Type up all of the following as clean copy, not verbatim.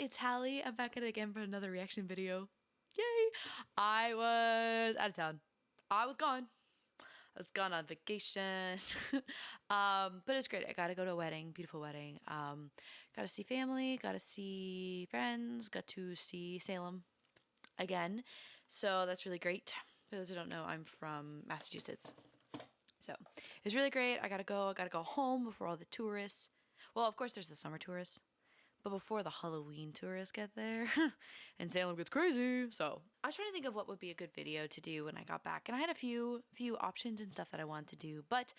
it's Hallie. I'm back at it again for another reaction video. Yay! I was out of town. I was gone. I was gone on vacation. But it's great. I got to go to a wedding, beautiful wedding. Got to see family, got to see friends, got to see Salem again. So that's really great. For those who don't know, I'm from Massachusetts. So it's really great. I gotta go home before all the tourists. Well, of course there's the summer tourists, but before the Halloween tourists get there and Salem gets crazy. So I was trying to think of what would be a good video to do when I got back, and I had a few options and stuff that I wanted to do, but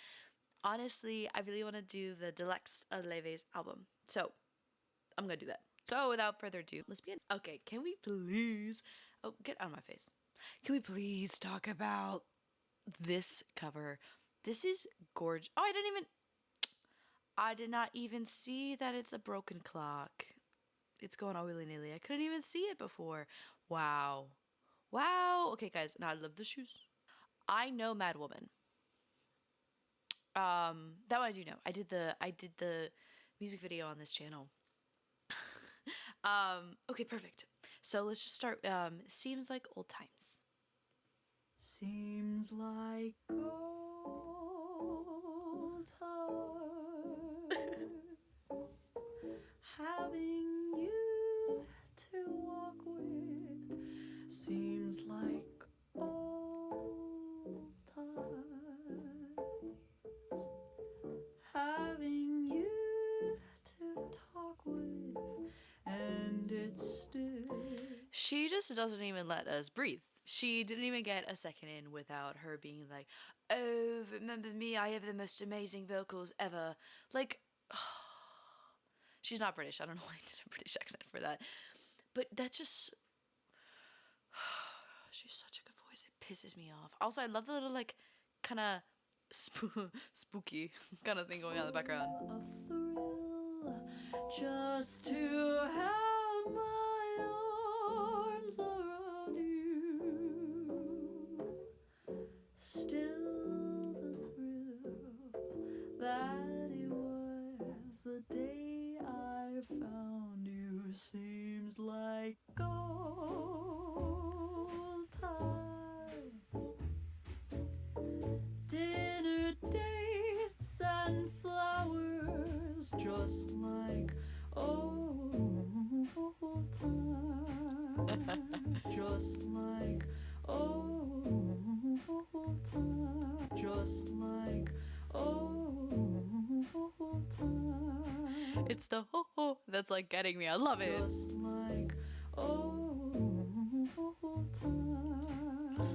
honestly, I really want to do the Deluxe Leves album. So I'm gonna do that. So without further ado, let's begin. Okay, can we please, oh, get out of my face. Can we please talk about this cover? This is gorgeous. Oh, I did not even see that it's a broken clock. It's going all willy-nilly. I couldn't even see it before. Wow. Wow. Okay, guys. Now I love the shoes. I know Madwomen. That one I do know. I did the music video on this channel. Okay, perfect. So let's just start. Seems like old times. Seems like old times, having you to walk with. Seems like old times, having you to talk with, and it's still. She just doesn't even let us breathe. She didn't even get a second in without her being like, oh, remember me, I have the most amazing vocals ever. Like, oh. She's not British. I don't know why I did a British accent for that. But that just, she's such a good voice. It pisses me off. Also, I love the little, like, kind of spooky kind of thing going on in the background. A thrill just to have my arms around you. Still the thrill that it was the day I found you. Seems like old times, dinner dates and flowers, just like old times, just like old times, just like old times. It's the ho ho that's like getting me. I love it. Just like old times,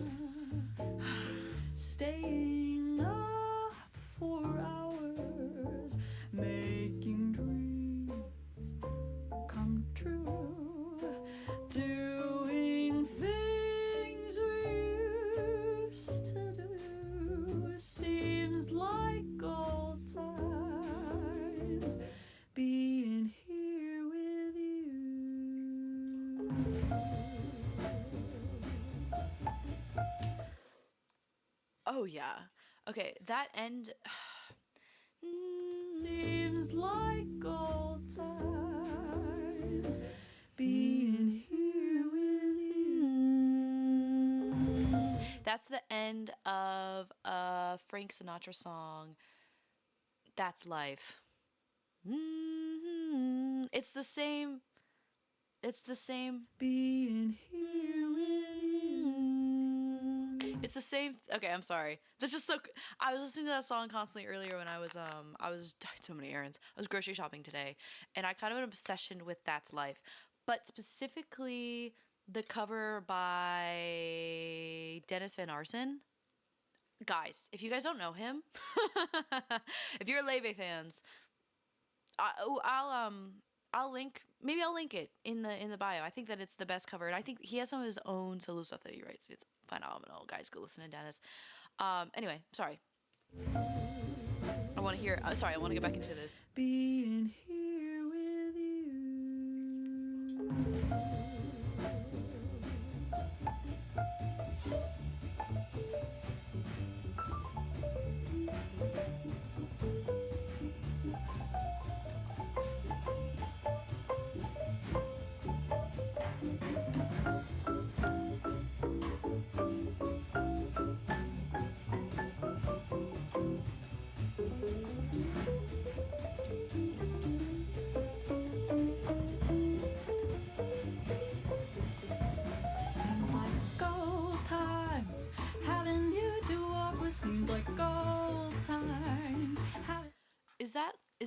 staying up for hours, making dreams come true, doing things we used to do. Seems like old times, being here with you. Oh yeah. Okay, that end. Seems like old times, being here with you. That's the end of a Frank Sinatra song. That's life. It's the same. It's the same. Being here with you. It's the same. Okay, I'm sorry. That's just so. I was listening to that song constantly earlier when I was so many errands. I was grocery shopping today, and I kind of had an obsession with That's Life, but specifically the cover by Dennis Van Arsen. Guys, if you guys don't know him, if you're Leve fans, I'll link it in the bio. I think that it's the best cover, and I think he has some of his own solo stuff that he writes. It's phenomenal. Guys, go listen to Dennis. Anyway, sorry. I want to hear. Sorry, I want to get back into this. Being here with you.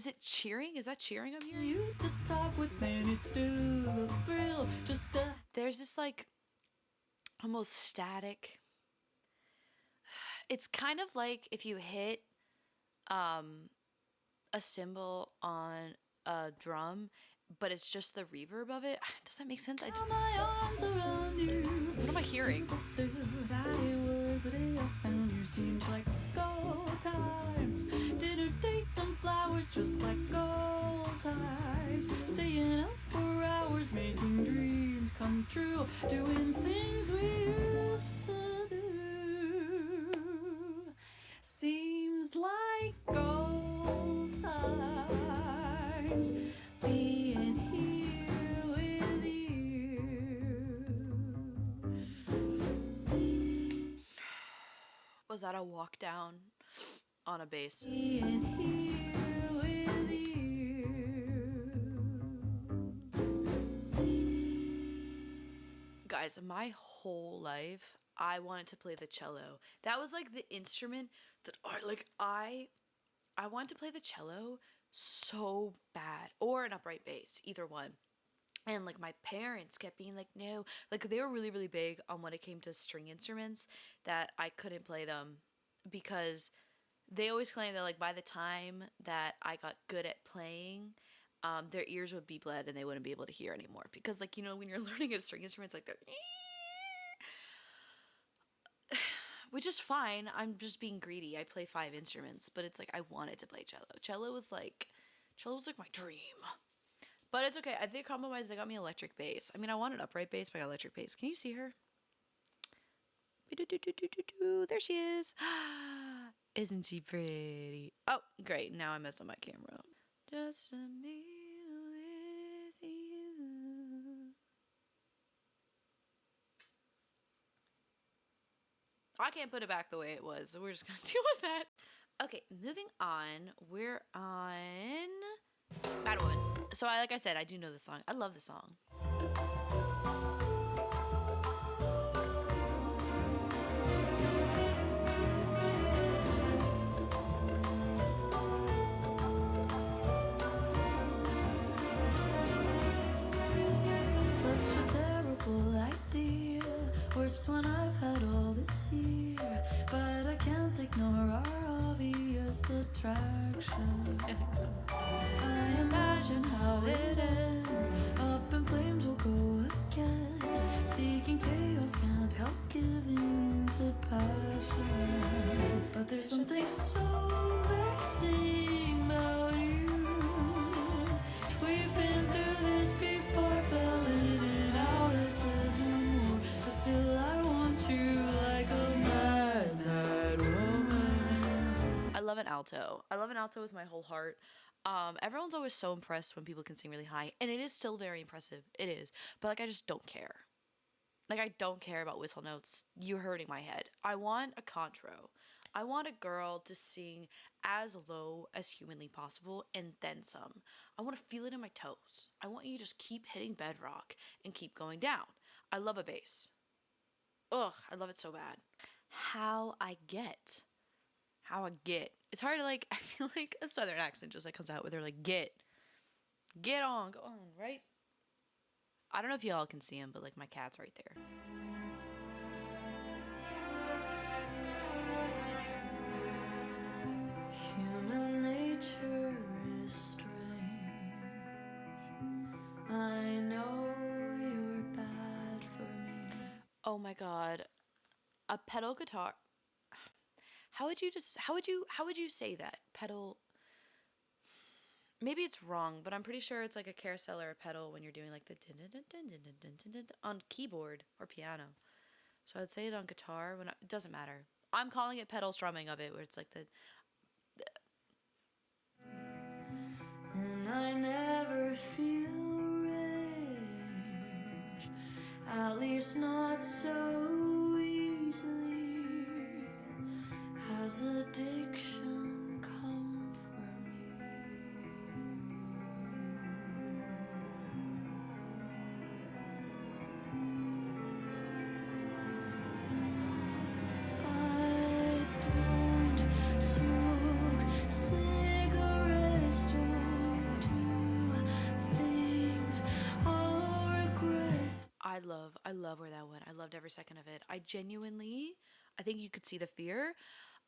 Is it cheering? Is that cheering I'm hearing? You to talk with me, it's still a thrill. Just a There's this like almost static. It's kind of like if you hit a cymbal on a drum, but it's just the reverb of it. Does that make sense? my arms around you. What am I hearing? That it was the day I found you. Seemed like old times. Dinner dates and flowers, just like old times. Staying up for hours, making dreams come true. Doing things we used to do. Seems like old times. Being here with you. Was that a walk down on a bass? Being here with you. Guys, my whole life I wanted to play the cello. That was like the instrument that I wanted to play the cello so bad, or an upright bass, either one. And like my parents kept being like, no, like they were really, really big on when it came to string instruments, that I couldn't play them because they always claimed that like by the time that I got good at playing, their ears would be bled and they wouldn't be able to hear anymore. Because like, you know, when you're learning a string instrument, it's like they're which is fine. I'm just being greedy. I play 5 instruments, but it's like I wanted to play cello. Cello was like my dream. But it's okay. I think compromise. They got me electric bass. I mean, I wanted upright bass, but I got electric bass. Can you see her? There she is. Isn't she pretty? Oh, great. Now I messed up my camera. Just a meal with you. I can't put it back the way it was, so we're just gonna deal with that. Okay, moving on. We're on Madwomen. So like I said, I do know this song. I love the song. Such a terrible idea. Worse one I've had all this year. But I can't ignore our obvious attraction. I imagine how it ends. Up in flames we'll go again. Seeking chaos, can't help giving into passion. But there's something so vexing about you. We've been through this before, fell in and out, I said no more. But still I want you like a mad, mad woman. I love an alto. I love an alto with my whole heart. Everyone's always so impressed when people can sing really high, and it is still very impressive. It is, but like I just don't care. Like I don't care about whistle notes. You're hurting my head. I want a contro. I want a girl to sing as low as humanly possible and then some. I want to feel it in my toes. I want you to just keep hitting bedrock and keep going down. I love a bass. Ugh, I love it so bad. How I get. It's hard to like, I feel like a southern accent just like comes out with her like get on, go on, right? I don't know if y'all can see him, but like my cat's right there. Human nature is strange. I know you're bad for me. Oh my god. A pedal guitar. How would you say that? Pedal. Maybe it's wrong, but I'm pretty sure it's like a carousel or a pedal when you're doing like the on keyboard or piano. So I'd say it on guitar when it doesn't matter. I'm calling it pedal strumming of it, where it's like the And I never feel rage, at least not so easily. Has addiction come for me? I don't smoke cigarettes, don't I love where that went. I loved every second of it. I genuinely, I think you could see the fear.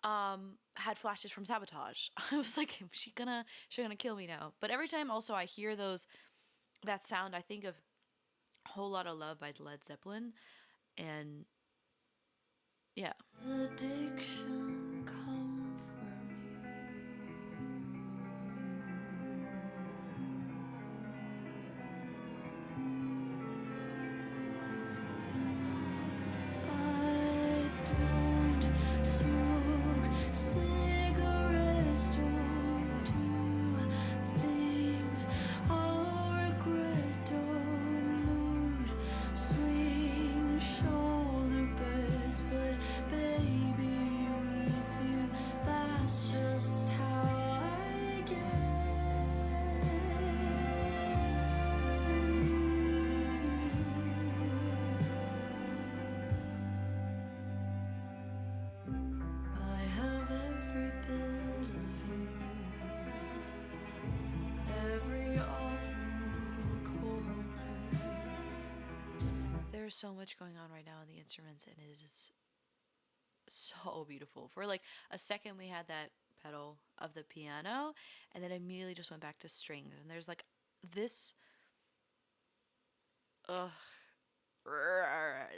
Had flashes from Sabotage. I was like, she gonna kill me now? But every time also I hear that sound, I think of Whole Lot of Love by Led Zeppelin, and yeah. Addiction come for me. I don't smoke cigarettes, don't do things I'll regret, don't mood swing shoulder blades, but baby, with you, that's just how I get. I have every bit of you, every awful corner. There's so much going on right now in the instruments, and it is so beautiful. For like a second, we had that pedal of the piano, and then immediately just went back to strings. And there's like this. Ugh.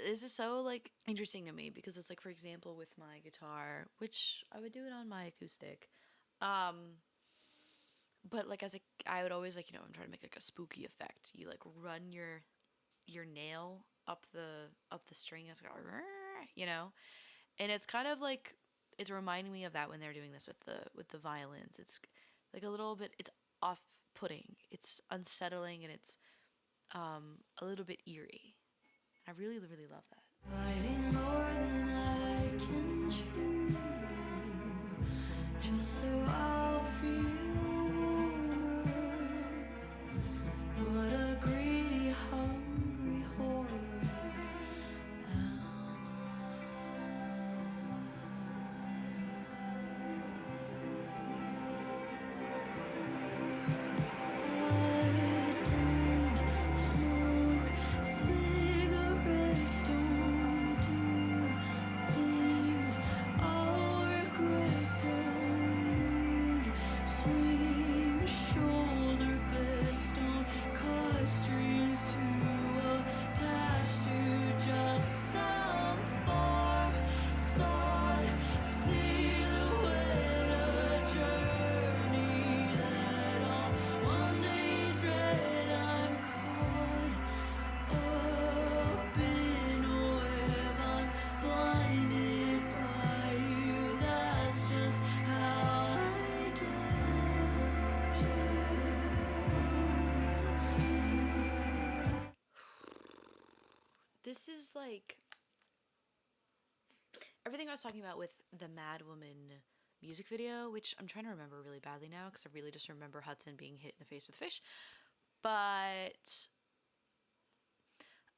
This is so like interesting to me because it's like, for example, with my guitar, which I would do it on my acoustic. But like I would always like, I'm trying to make like a spooky effect. You like run your nail up the string, and it's like, and it's kind of like, it's reminding me of that when they're doing this with the violins. It's like a little bit, it's off-putting, it's unsettling, and it's a little bit eerie. I really, really love that. Biting more than I can chew, just so I'll feel warmer. What a greedy, hungry horror am I don't smoke cigarettes, don't do things I'll regret, don't mood swing shoulder blades, don't cut strings too attached to just some far side silhouette, a journey that I'll one day dread. I'm caught up in a web, I'm blinded by you, that's just how I get. This is like everything I was talking about with the Madwomen music video, which I'm trying to remember really badly now because I really just remember Hudson being hit in the face with fish. But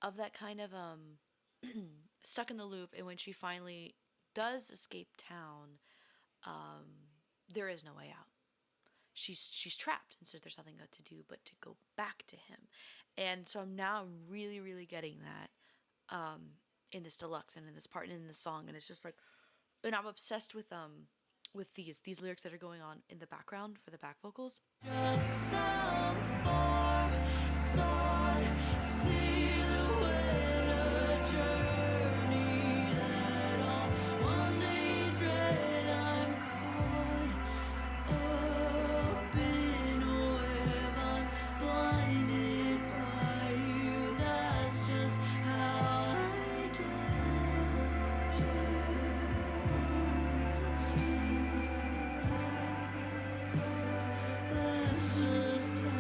of that kind of stuck in the loop, and when she finally does escape town, there is no way out. She's trapped, and so there's nothing to do but to go back to him. And so I'm really, really getting that in this deluxe and in this part and in this song, and it's just like, and I'm obsessed with these lyrics that are going on in the background for the back vocals. Just some far side silhouette, a journey that I'll one day dread. I'm caught up in a web, I'm blinded by you, that's just how I get. That's just how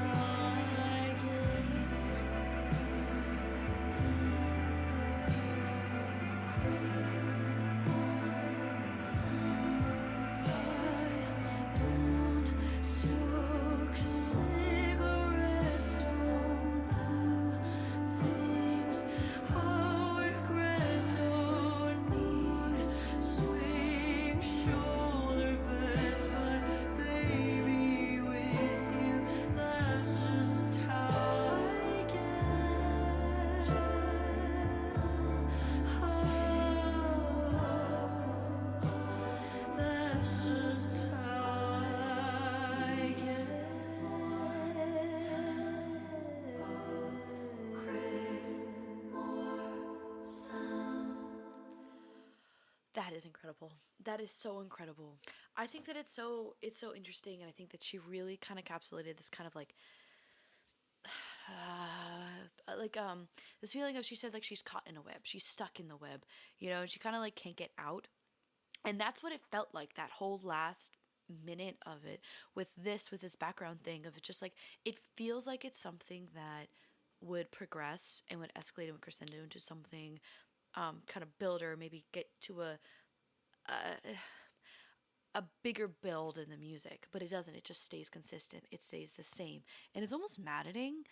is incredible. That is so incredible. I think that it's so interesting, and I think that she really kind of encapsulated this kind of this feeling of, she said, like, she's caught in a web, she's stuck in the web, you know, and she kind of like can't get out. And that's what it felt like, that whole last minute of it, with this background thing of it, just like, it feels like it's something that would progress and would escalate and would crescendo into something, kind of build, or maybe get to a bigger build in the music, but it doesn't. It just stays consistent. It stays the same, and it's almost maddening.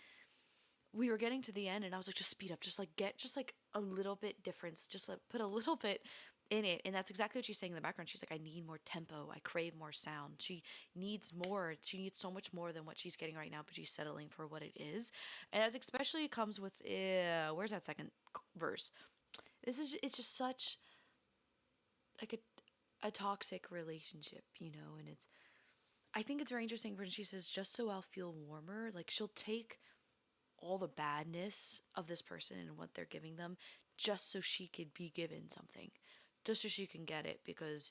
We were getting to the end, and I was like, just speed up, just like get just like a little bit difference, just like put a little bit in it. And that's exactly what she's saying in the background. She's like, I need more tempo, I crave more sound. She needs more. She needs so much more than what she's getting right now, but she's settling for what it is. And as especially comes with where's that second verse? It's just such like a toxic relationship, you know. And it's, I think it's very interesting when she says, just so I'll feel warmer. Like, she'll take all the badness of this person and what they're giving them, just so she could be given something, just so she can get it, because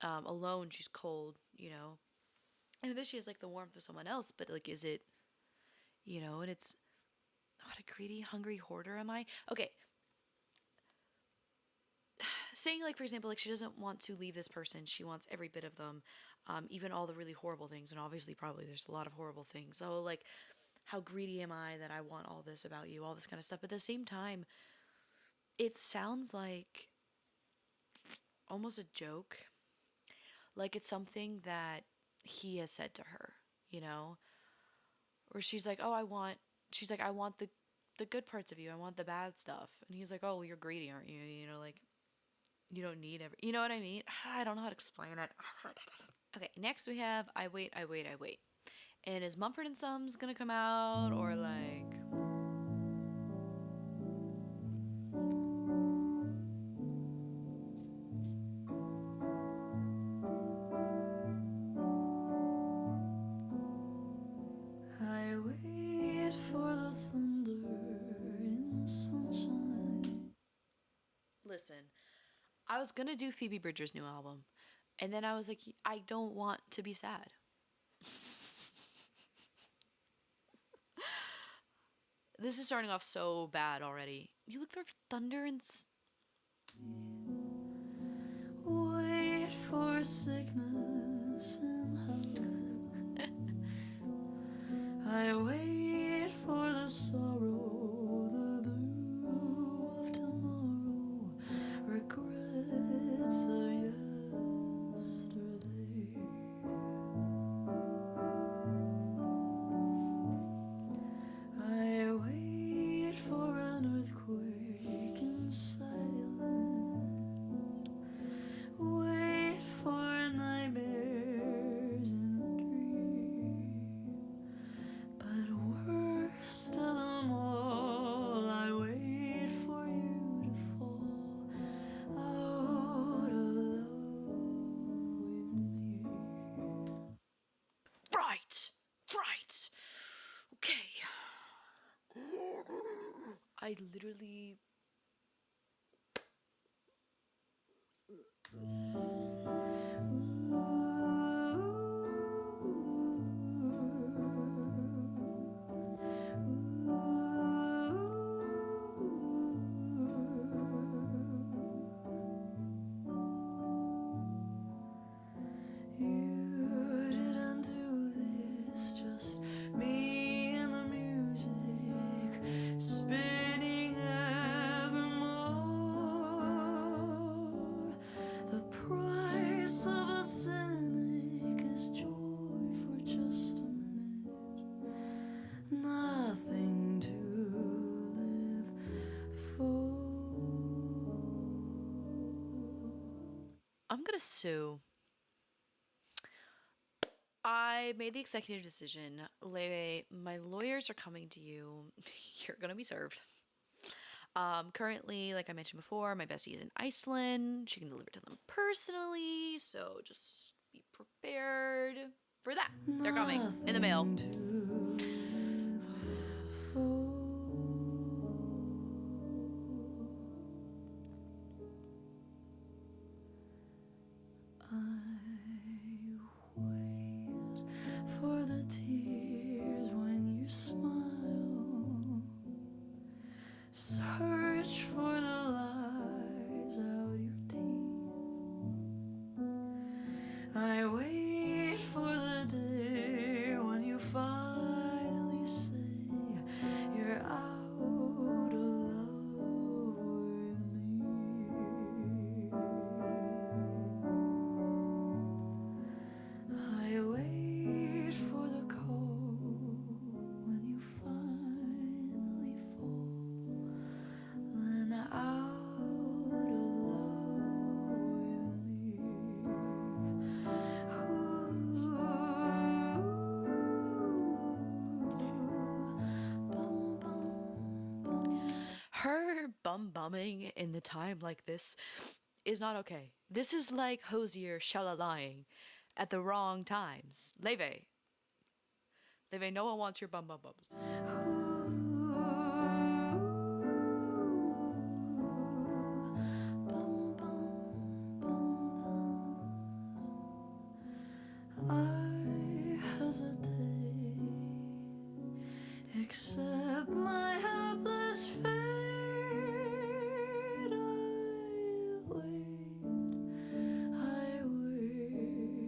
alone she's cold, you know. And this, she has like the warmth of someone else, but like, is it, you know? And it's, what a greedy, hungry hoarder am I? Okay, saying, like, for example, like, she doesn't want to leave this person, she wants every bit of them, even all the really horrible things. And obviously probably there's a lot of horrible things, so like, how greedy am I that I want all this about you, all this kind of stuff. But at the same time, it sounds like almost a joke, like it's something that he has said to her, you know, where she's like, oh, she's like, I want the good parts of you, I want the bad stuff. And he's like, oh, well, you're greedy, aren't you? You know, like, you don't need you know what I mean? I don't know how to explain it. Okay, next we have I Wait, I Wait, I Wait. And is Mumford and Sons gonna come out, or like... I wait for the thunder in sunshine. Listen, I was gonna do Phoebe Bridgers' new album, and then I was like, I don't want to be sad. This is starting off so bad already. You look for thunder and... Wait for sickness and health. I wait for the sorrow, the blue of tomorrow, regrets of yesterday. I wait for an earthquake in silence. Wait for nightmares in a dream. But worst of them all, I wait for you to fall out of love with me. Right! Right! Okay. I literally... You didn't do this, just me and the music spinning evermore. The price of a cynic is joy for just a minute, nothing to live for. I'm gonna sue. I made the executive decision. Leve, my lawyers are coming to you. You're gonna be served. Currently, like I mentioned before, my bestie is in Iceland. She can deliver to them personally, so just be prepared for that. They're coming in the mail. bumming in the time like this is not okay. This is like Hosier shalalying at the wrong times. Leve. Leve, no one wants your bum bums. I hesitate, accept my helpless fate. I wait, I wait, I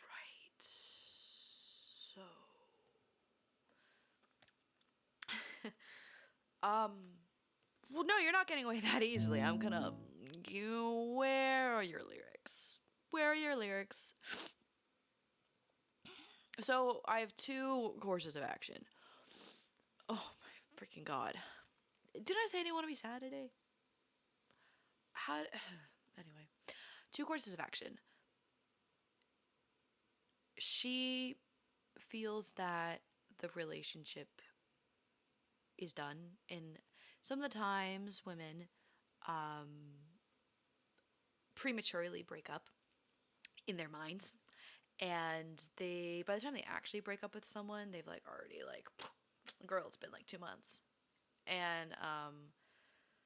Right. So. Well, no, you're not getting away that easily. I'm gonna. Where are your lyrics? Where are your lyrics? So, I have two courses of action. Oh my freaking god. Did I say I didn't want to be sad today? How. Anyway. Two courses of action. She feels that the relationship is done, and some of the times women prematurely break up in their minds, and they, by the time they actually break up with someone, they've like already like, girl, it's been like 2 months. And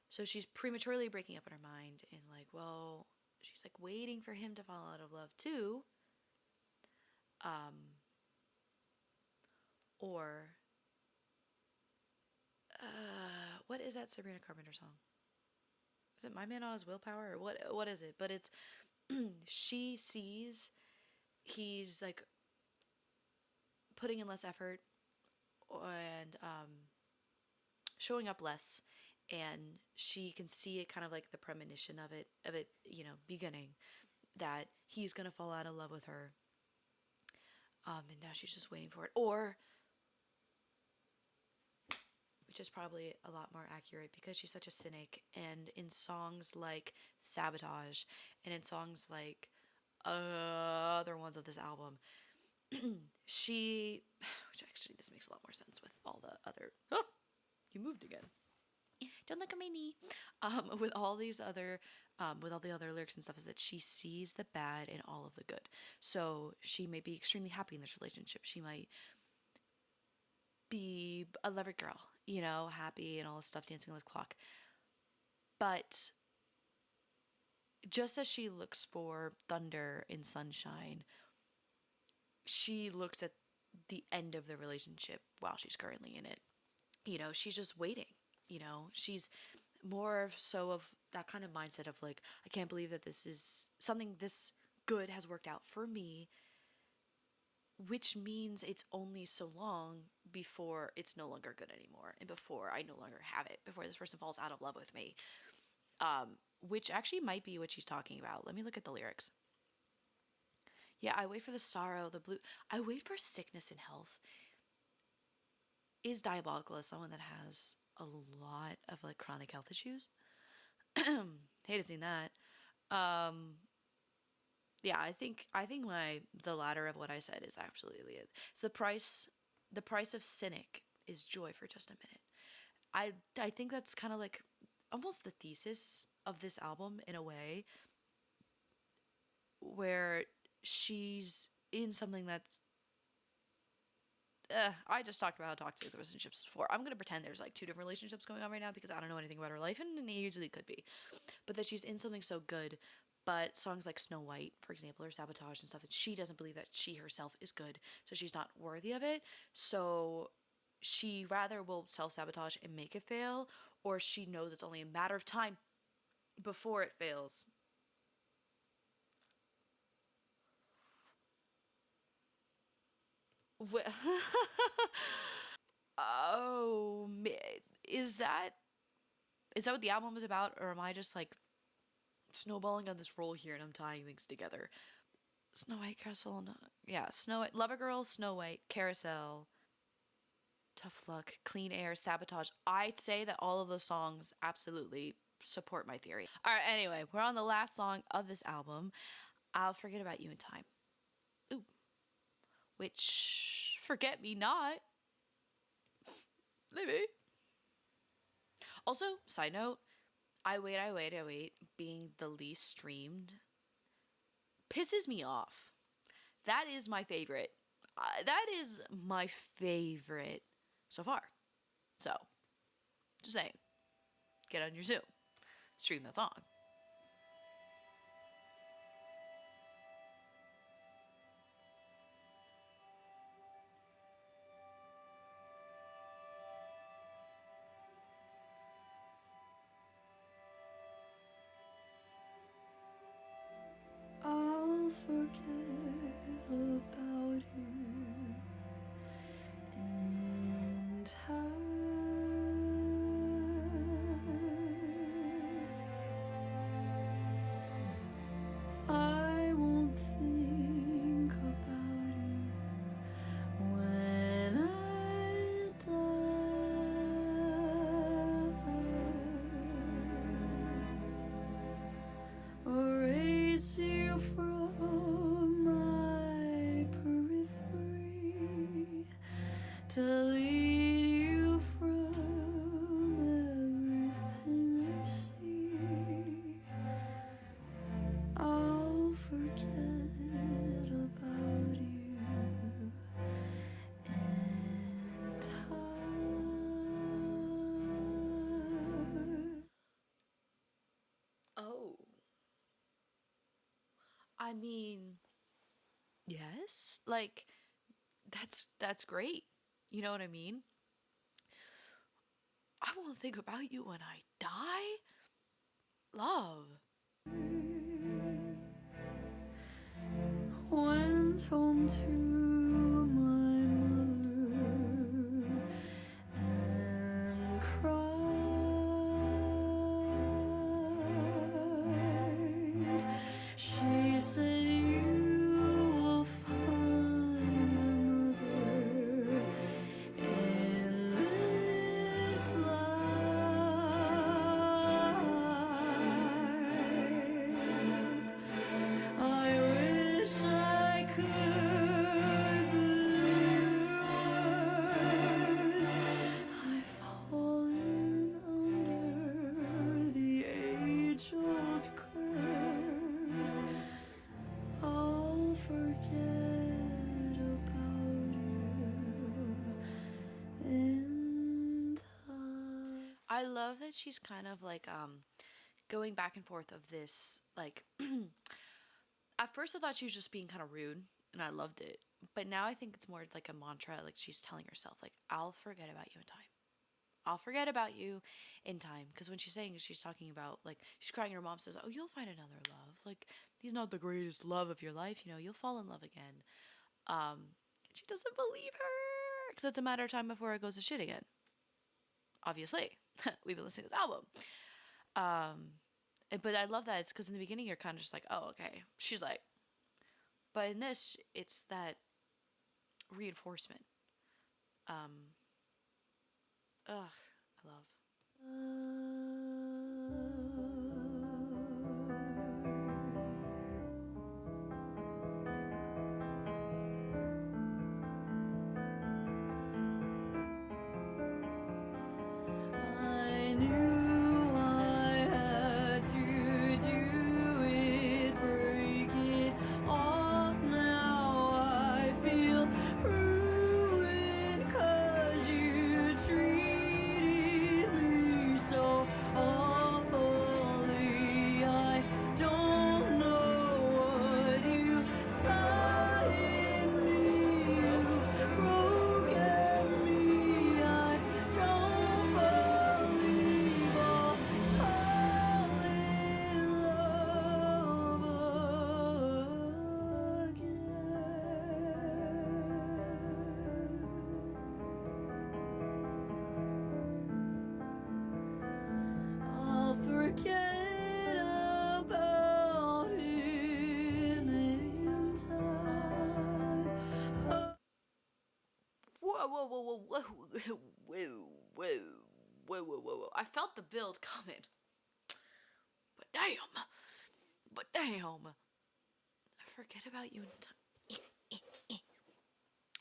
so she's prematurely breaking up in her mind, and like, well, she's like waiting for him to fall out of love too, or what is that Sabrina Carpenter song? Is it My Man on His Willpower, or what is it? But it's she sees he's like putting in less effort and showing up less, and she can see it, kind of like the premonition of it, beginning, that he's gonna fall out of love with her, and now she's just waiting for it. Or, which is probably a lot more accurate because she's such a cynic, and in songs like Sabotage and in songs like other ones of this album, which actually this makes a lot more sense with all the other, you moved again, don't look at my knee, with all these other, with all the other lyrics and stuff, is that she sees the bad in all of the good. So she may be extremely happy in this relationship. She might be a lover girl, happy and all this stuff, dancing on this clock. But just as she looks for thunder in sunshine, she looks at the end of the relationship while she's currently in it. She's just waiting. She's more so of that kind of mindset of like, I can't believe that this is something this good has worked out for me, which means it's only so long before it's no longer good anymore, and before I no longer have it, before this person falls out of love with me, which actually might be what she's talking about. Let me look at the lyrics. Yeah, I wait for the sorrow, the blue. I wait for sickness and health. Is diabolical as someone that has a lot of like chronic health issues. Hated seeing that. Yeah, I think the latter of what I said is absolutely it. So the price of cynic is joy for just a minute. I think that's kind of like almost the thesis of this album in a way, where she's in something that's I just talked about how toxic the relationships before. I'm gonna pretend there's like two different relationships going on right now because I don't know anything about her life, and it easily could be. But that she's in something so good, but songs like Snow White, for example, or Sabotage and stuff, and she doesn't believe that she herself is good, so she's not worthy of it. So she rather will self-sabotage and make it fail, or she knows it's only a matter of time before it fails. Oh, is that what the album is about, or am I just like snowballing on this roll here and I'm tying things together. Snow White, Carousel, no, yeah, Snow White, Lover Girl, Snow White, Carousel, Tough Luck, Clean Air, Sabotage. I'd say that all of those songs absolutely support my theory. All right, anyway, we're on the last song of this album, I'll Forget About You in Time. Ooh. Which, Forget Me Not. Maybe. Also, side note, I Wait being the least streamed pisses me off. That is my favorite. That is my favorite so far. So, just saying. Get on your Zoom. Stream that song. I'll forget about you in time. I won't think about you when I die. Erase you from my periphery to lead you from everything I see. I'll forget about you in time. Oh. I mean, yes. Like, that's great. You know what I mean? I won't think about you when I die. Love. Went home to my mother and cried. She said, "You will find another in this life." I wish I could believe words. I've fallen under the age-old curse. I'll forget about you in time. I love that she's kind of like going back and forth of this like at first I thought she was just being kind of rude and I loved it. But now I think it's more like a mantra, like she's telling herself like I'll forget about you in time. I'll forget about you in time. Because when she's saying it, she's talking about like she's crying. Her mom says, "Oh, you'll find another love. Like he's not the greatest love of your life. You know, you'll fall in love again." She doesn't believe her because it's a matter of time before it goes to shit again. Obviously, we've been listening to this album. But I love that it's because in the beginning you're kind of just like, "Oh, okay." She's like, but in this, it's that reinforcement. I love. I knew I had to do it, break it off. Now I feel ruined 'cause you treated me so whoa, whoa, whoa, whoa, whoa. I felt the build coming. But damn. I forget about you in time.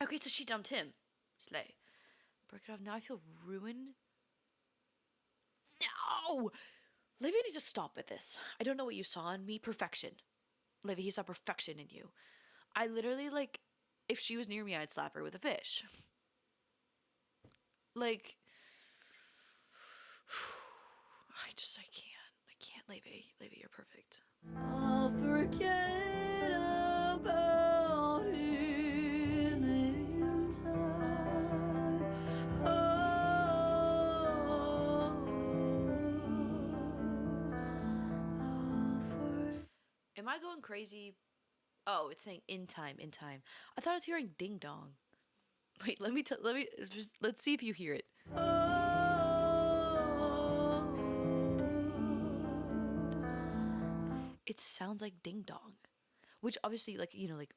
Okay, so she dumped him. Slay. Break it off. Now I feel ruined. No! Livy needs to stop with this. I don't know what you saw in me. Perfection. Livy, he saw perfection in you. I literally, like, if she was near me, I'd slap her with a fish. Like, I can't, Livy. Livy, you're perfect. I'll forget about him in time. Am I going crazy? Oh, it's saying in time. I thought I was hearing ding dong. Wait, let's see if you hear it. It sounds like ding dong, which obviously, like, you know, like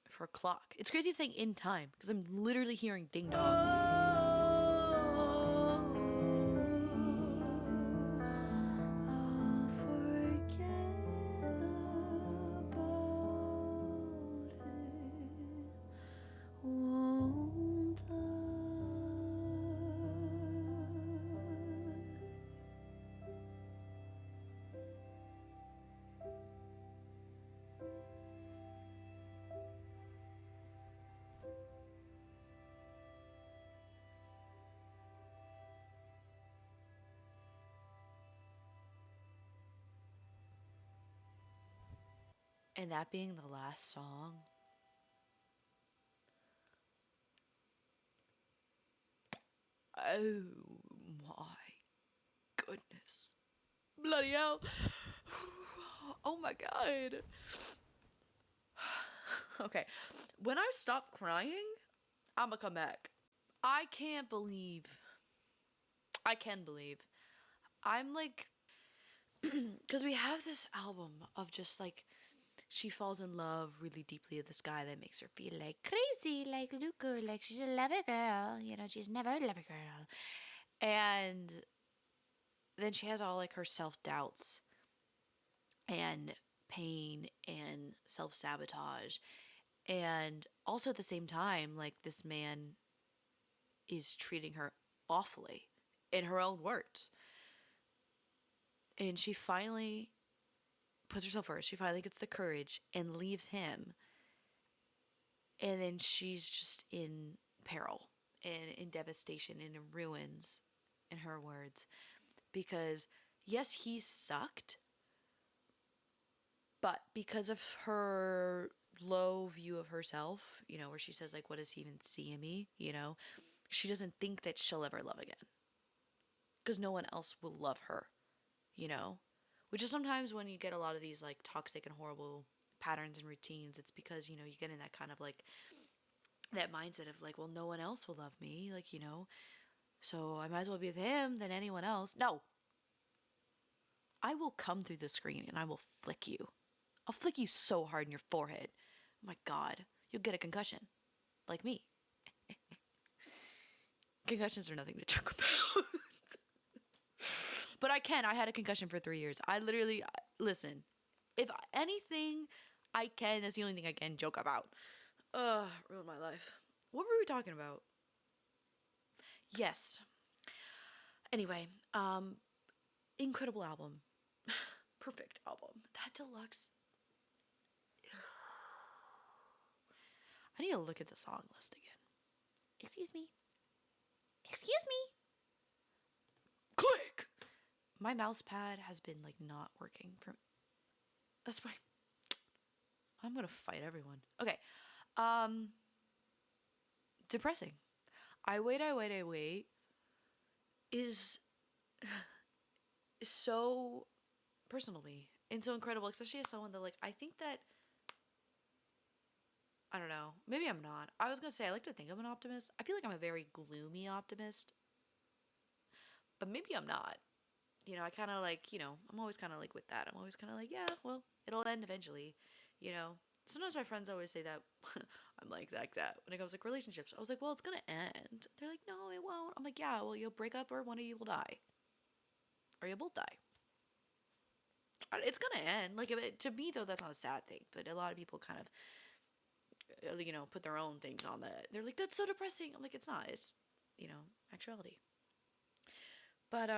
for a clock. It's crazy saying in time because I'm literally hearing ding dong. And that being the last song. Oh my goodness. Bloody hell. Oh my god. Okay. When I stop crying, I'ma come back. I can believe. I'm like, because we have this album of just like, she falls in love really deeply with this guy that makes her feel like crazy, like Luca, like she's a lover girl, you know, she's never a lover girl. And then she has all like her self-doubts and pain and self-sabotage. And also at the same time, like, this man is treating her awfully, in her own words. And she finally puts herself first. She finally gets the courage and leaves him. And then she's just in peril and in devastation and in ruins, in her words. Because, yes, he sucked. But because of her low view of herself, you know, where she says, like, what does he even see in me? You know, she doesn't think that she'll ever love again. Because no one else will love her, you know? Which is sometimes when you get a lot of these, like, toxic and horrible patterns and routines, it's because, you know, you get in that kind of, like, that mindset of, like, well, no one else will love me, like, you know? So I might as well be with him than anyone else. No. I will come through the screen and I will flick you. I'll flick you so hard in your forehead. Oh my God. You'll get a concussion. Like me. Concussions are nothing to joke about. But I had a concussion for 3 years. I literally, listen, if anything I can, that's the only thing I can joke about. Ugh, ruined my life. What were we talking about? Yes. Anyway, incredible album. Perfect album. That deluxe. I need to look at the song list again. Excuse me. Click! My mouse pad has been, like, not working for. That's why. I'm gonna fight everyone. Okay. Depressing. I Wait is so personal to me and so incredible, especially as someone that, like, I think that, I don't know, maybe I'm not. I was gonna say I like to think I'm an optimist. I feel like I'm a very gloomy optimist, but maybe I'm not. You know, I kind of, like, you know, I'm always kind of like with that. I'm always kind of like, yeah, well, it'll end eventually, you know. sometimes my friends always say that I'm like that when it comes like relationships. I was like, well, it's gonna end. They're like, no, it won't. I'm like, yeah, well, you'll break up or one of you will die, or you'll both die. It's gonna end. Like to me though, that's not a sad thing. But a lot of people kind of, put their own things on that. They're like, that's so depressing. I'm like, it's not. It's, actuality. But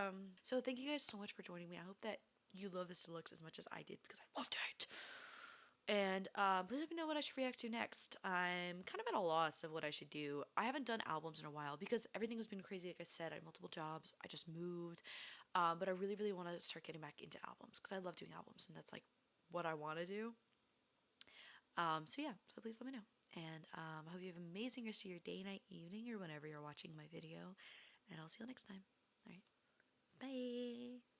so thank you guys so much for joining me. I hope that you love this deluxe as much as I did because I loved it. And please let me know what I should react to next. I'm kind of at a loss of what I should do. I haven't done albums in a while because everything has been crazy. Like I said, I have multiple jobs. I just moved. But I really, really want to start getting back into albums because I love doing albums and that's like what I want to do. So yeah, so please let me know. And I hope you have an amazing rest of your day, night, evening, or whenever you're watching my video. And I'll see you next time. All right. Bye.